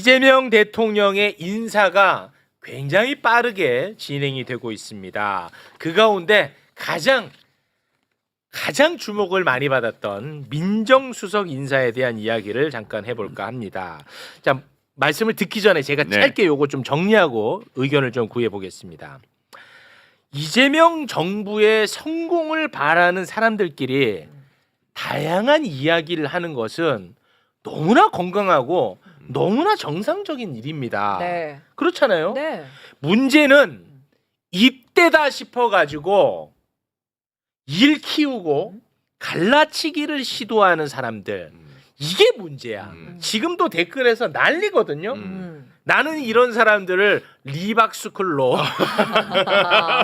이재명 대통령의 인사가 굉장히 빠르게 진행이 되고 있습니다. 그 가운데 가장 주목을 많이 받았던 민정수석 인사에 대한 이야기를 잠깐 해볼까 합니다. 자, 말씀을 듣기 전에 제가 짧게 요거 좀 정리하고 의견을 좀 구해보겠습니다. 이재명 정부의 성공을 바라는 사람들끼리 다양한 이야기를 하는 것은 너무나 건강하고 너무나 정상적인 일입니다. 네. 그렇잖아요. 네. 문제는 입대다 싶어가지고 일 키우고 갈라치기를 시도하는 사람들, 이게 문제야. 지금도 댓글에서 난리거든요. 나는 이런 사람들을 리박스쿨로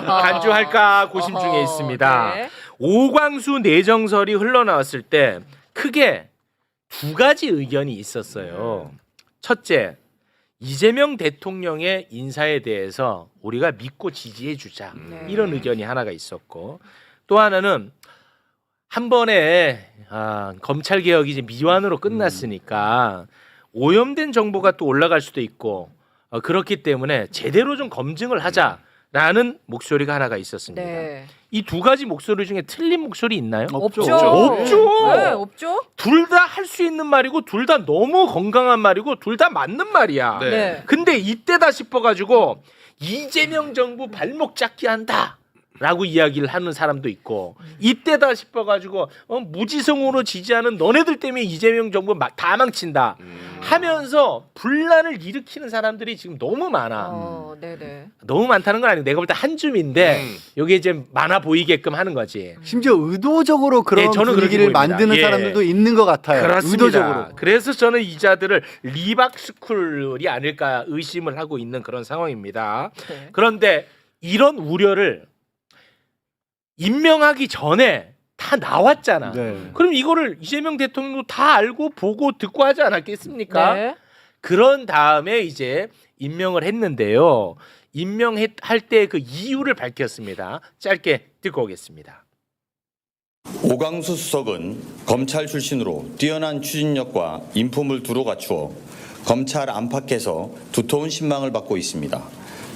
간주할까 고심 중에 있습니다. 네. 오광수 내정설이 흘러나왔을 때 크게 두 가지 의견이 있었어요. 첫째, 이재명 대통령의 인사에 대해서 우리가 믿고 지지해 주자. 이런 의견이 하나가 있었고, 또 하나는 한 번에 검찰 개혁이 이제 미완으로 끝났으니까 오염된 정보가 또 올라갈 수도 있고 그렇기 때문에 제대로 좀 검증을 하자라는 목소리가 하나가 있었습니다. 네. 이 두 가지 목소리 중에 틀린 목소리 있나요? 없죠. 없죠. 네, 없죠. 둘 다 할 수 있는 말이고 둘 다 너무 건강한 말이고 둘 다 맞는 말이야. 네. 네. 근데 이때다 싶어가지고 이재명 정부 발목 잡기 한다 라고 이야기를 하는 사람도 있고, 이때다 싶어가지고 무지성으로 지지하는 너네들 때문에 이재명 정부 다 망친다 하면서 분란을 일으키는 사람들이 지금 너무 많아. 네네. 너무 많다는 건 아니고 내가 볼 때 한 줌인데 이게 이제 많아 보이게끔 하는 거지. 심지어 의도적으로 그런 저는 그렇게 분위기를 보입니다. 만드는 사람들도 있는 것 같아요. 그렇습니다. 의도적으로. 그래서 저는 이 자들을 리박스쿨이 아닐까 의심을 하고 있는 그런 상황입니다. 네. 그런데 이런 우려를 임명하기 전에 다 나왔잖아. 네. 그럼 이거를 이재명 대통령도 다 알고 보고 듣고 하지 않았겠습니까? 네. 그런 다음에 이제 임명을 했는데요. 임명할 때 그 이유를 밝혔습니다. 짧게 듣고 오겠습니다. 오광수 수석은 검찰 출신으로 뛰어난 추진력과 인품을 두루 갖추어 검찰 안팎에서 두터운 신망을 받고 있습니다.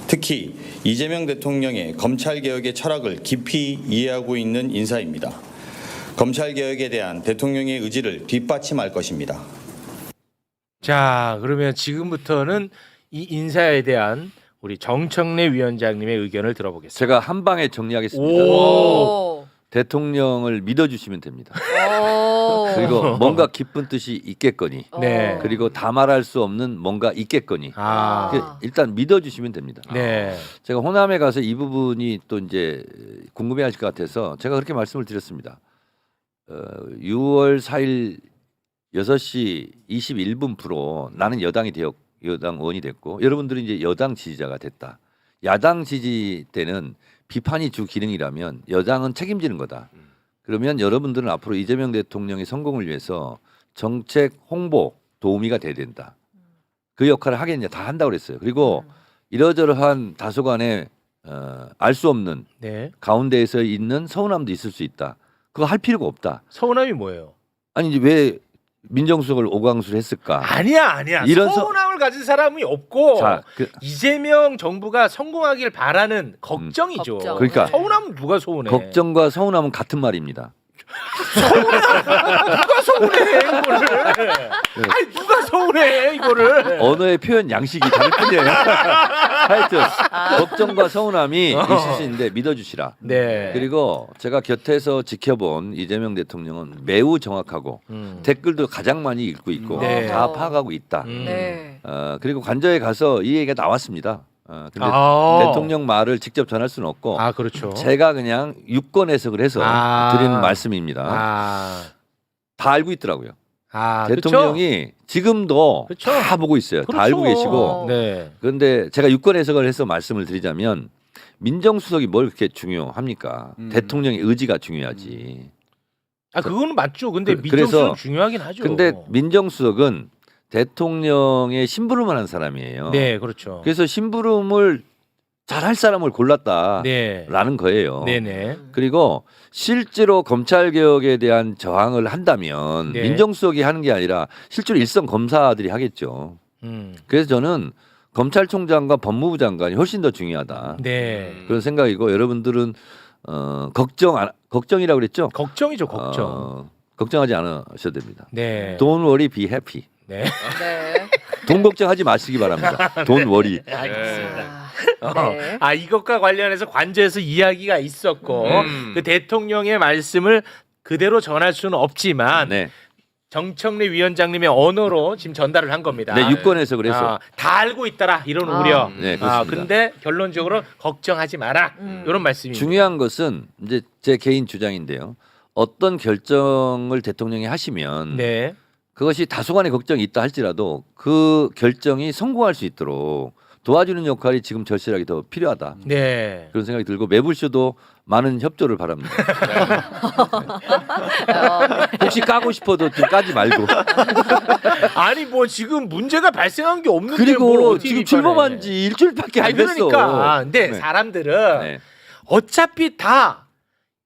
특히 이재명 대통령의 검찰개혁의 철학을 깊이 이해하고 있는 인사입니다. 검찰개혁에 대한 대통령의 의지를 뒷받침할 것입니다. 자, 그러면 지금부터는 이 인사에 대한 우리 정청래 위원장님의 의견을 들어보겠습니다. 제가 한 방에 정리하겠습니다. 오. 대통령을 믿어주시면 됩니다. 오. 그리고 뭔가 깊은 뜻이 있겠거니, 네. 그리고 다 말할 수 없는 뭔가 있겠거니, 일단 믿어주시면 됩니다. 네. 제가 호남에 가서 이 부분이 또 이제 궁금해하실 것 같아서 제가 그렇게 말씀을 드렸습니다. 6월 4일 6시 21분 프로 나는 여당 의원이 됐고 여러분들은 이제 여당 지지자가 됐다. 야당 지지 때는 비판이 주 기능이라면 여당은 책임지는 거다. 그러면 여러분들은 앞으로 이재명 대통령의 성공을 위해서 정책 홍보 도우미가 돼야 된다. 그 역할을 하겠냐 다 한다고 그랬어요. 그리고 이러저러한 다소간에 알 수 없는 네. 가운데에서 있는 서운함도 있을 수 있다. 그거 할 필요가 없다. 서운함이 뭐예요? 아니 이제 왜 민정수석을 오광수를 했을까? 아니야. 이런 서운함을 가진 사람이 없고 자, 이재명 정부가 성공하길 바라는 걱정이죠. 걱정. 그러니까 서운함은 누가 서운해? 걱정과 서운함은 같은 말입니다. 누가 서운해 이거를? 아니 누가 서운해 이거를? 언어의 표현 양식이 다를 뿐이에요. 하여튼 걱정과 서운함이 있을 수 있는데 믿어주시라. 네. 그리고 제가 곁에서 지켜본 이재명 대통령은 매우 정확하고 댓글도 가장 많이 읽고 있고 네. 다 파악하고 있다. 네. 그리고 관저에 가서 이 얘기가 나왔습니다. 근데 대통령 말을 직접 전할 수는 없고 그렇죠. 제가 그냥 유권 해석을 해서 드리는 말씀입니다. 다 알고 있더라고요. 대통령이 그쵸? 지금도 그쵸? 다 보고 있어요. 그렇죠. 다 알고 계시고. 네. 그런데 제가 유권 해석을 해서 말씀을 드리자면 민정수석이 뭘 그렇게 중요합니까? 대통령의 의지가 중요하지. 그거는 맞죠. 근데 그래서- 민정수석 중요하긴 하죠. 근데 민정수석은 대통령의 심부름을 하는 사람이에요. 네, 그렇죠. 그래서 심부름을 잘할 사람을 골랐다라는 네. 거예요. 네네. 그리고 실제로 검찰 개혁에 대한 저항을 한다면 네. 민정수석이 하는 게 아니라 실제로 일선 검사들이 하겠죠. 그래서 저는 검찰총장과 법무부 장관이 훨씬 더 중요하다. 네. 그런 생각이고 여러분들은 걱정이라고 그랬죠? 걱정이죠, 걱정. 걱정하지 않으셔도 됩니다. 네. Don't worry, be happy. 네. 네. 돈 걱정하지 마시기 바랍니다. Don't worry. 알겠습니다. 네. 아, 이것과 관련해서 관저에서 이야기가 있었고 그 대통령의 말씀을 그대로 전할 수는 없지만 네, 정청래 위원장님의 언어로 지금 전달을 한 겁니다. 네 유권에서 그래서 다 알고 있더라 이런 우려. 네, 그렇습니다. 근데 결론적으로 걱정하지 마라 이런 말씀입니다. 중요한 것은 이제 제 개인 주장인데요. 어떤 결정을 대통령이 하시면 네. 그것이 다소간의 걱정이 있다 할지라도 그 결정이 성공할 수 있도록 도와주는 역할이 지금 절실하게 더 필요하다. 네. 그런 생각이 들고 매불쇼도 많은 협조를 바랍니다. 혹시 까고 싶어도 좀 까지 말고. 아니 뭐 지금 문제가 발생한 게 없는데 뭘 그리고 어떻게 지금 비판해. 출범한 지 일주일밖에 안 아니 됐어. 그러니까 근데 네. 사람들은 네. 어차피 다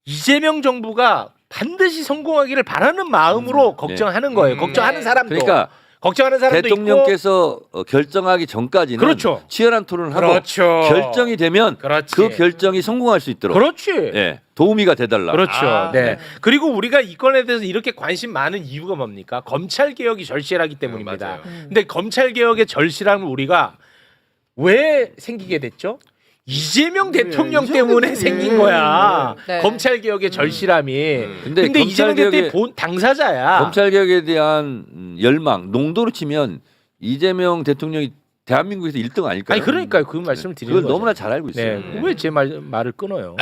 이재명 정부가 반드시 성공하기를 바라는 마음으로 걱정하는 거예요. 걱정하는 사람도. 그러니까 걱정하는 사람도 대통령께서 결정하기 전까지는 그렇죠. 치열한 토론을 하고 그렇죠. 결정이 되면 그렇지. 그 결정이 성공할 수 있도록 그렇지. 예, 도우미가 돼달라. 그렇죠. 네. 그리고 우리가 이 건에 대해서 이렇게 관심 많은 이유가 뭡니까? 검찰 개혁이 절실하기 때문입니다. 맞아요. 근데 검찰 개혁의 절실함을 우리가 왜 생기게 됐죠? 이재명 대통령 이재명 때문에 대통령. 생긴 거야. 네. 검찰 개혁의 절실함이. 근데 근데 이재명 검찰 대통령이 개혁의 당사자야. 검찰 개혁에 대한 열망, 농도로 치면 이재명 대통령이 대한민국에서 1등 아닐까요? 아니 그러니까요. 그 말씀을 드리는 그걸 거죠. 너무나 잘 알고 있어요. 네. 왜 제 말을 끊어요?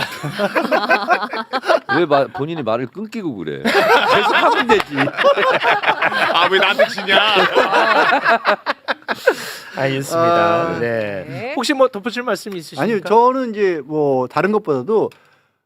왜 본인이 말을 끊기고 그래? 계속 하면 되지. 아 왜 나한테 지냐? 알겠습니다. 네. 네. 혹시 뭐 덧붙일 말씀 있으십니까? 아니요, 저는 이제 뭐 다른 것보다도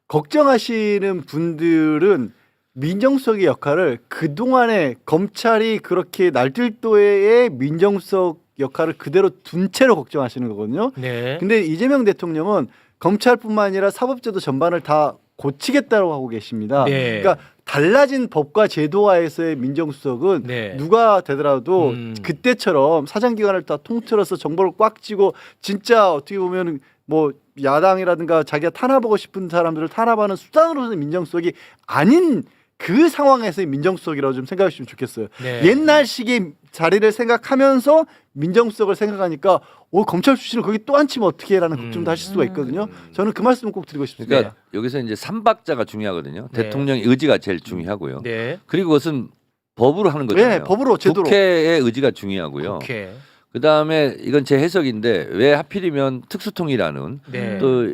걱정하시는 분들은 민정수석의 역할을 그 동안에 검찰이 그렇게 날뛸도의 민정수석 역할을 그대로 둔 채로 걱정하시는 거거든요. 네. 근데 이재명 대통령은 검찰뿐만 아니라 사법제도 전반을 다 고치겠다고 하고 계십니다. 네. 그러니까 달라진 법과 제도화에서의 민정수석은 네. 누가 되더라도 그때처럼 사정기관을 다 통틀어서 정보를 꽉 쥐고 진짜 어떻게 보면 뭐 야당이라든가 자기가 탄압하고 싶은 사람들을 탄압하는 수단으로서의 민정수석이 아닌 그 상황에서의 민정수석이라고 좀 생각하시면 좋겠어요. 네. 옛날식의 자리를 생각하면서 민정수석을 생각하니까 검찰 출신을 거기 또 앉히면 어떻게 해라는 걱정도 하실 수가 있거든요. 저는 그 말씀을 꼭 드리고 싶습니다. 그러니까 여기서 이제 삼박자가 중요하거든요. 네. 대통령의 의지가 제일 중요하고요. 네. 그리고 그것은 법으로 하는 거잖아요. 네, 법으로 제도로. 국회의 의지가 중요하고요. 오케이. 그다음에 이건 제 해석인데 왜 하필이면 특수통이라는 네. 또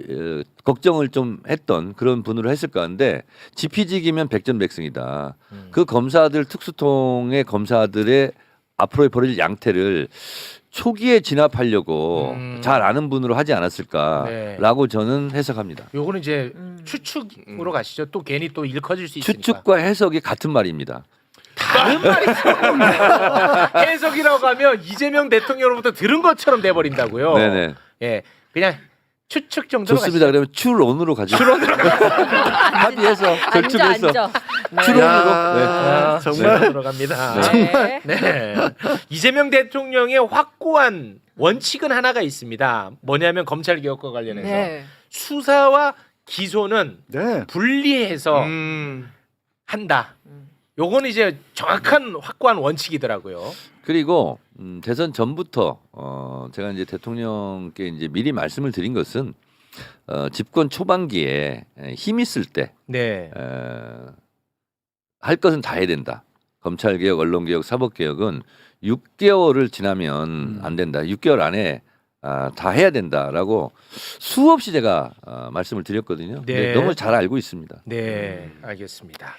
걱정을 좀 했던 그런 분으로 했을까 하는데 지피지기면 백전백승이다. 그 검사들 특수통의 검사들의 앞으로의 벌어질 양태를 초기에 진압하려고 잘 아는 분으로 하지 않았을까라고 저는 해석합니다. 요거는 이제 추측으로 가시죠. 또 괜히 또 일 커질 수 있으니까. 추측과 해석이 같은 말입니다. 다른 말이죠. 해석이라고 하면 이재명 대통령으로부터 들은 것처럼 돼버린다고요. 네네. 예, 그냥 추측 정도로 좋습니다. 가시죠. 그러면 추론으로 가죠. 합의해서 결축해서 앉아. 추론으로. 아, 네. 정말 들어갑니다. 네. 네. 이재명 대통령의 확고한 원칙은 하나가 있습니다. 뭐냐면 검찰 개혁과 관련해서 네. 수사와 기소는 네. 분리해서 한다. 요거는 이제 정확한 확고한 원칙이더라고요. 그리고 대선 전부터 제가 이제 대통령께 이제 미리 말씀을 드린 것은 집권 초반기에 힘 있을 때 네. 할 것은 다 해야 된다. 검찰 개혁, 언론 개혁, 사법 개혁은 6개월을 지나면 안 된다. 6개월 안에 다 해야 된다라고 수없이 제가 말씀을 드렸거든요. 근데 네. 너무 잘 알고 있습니다. 네, 알겠습니다.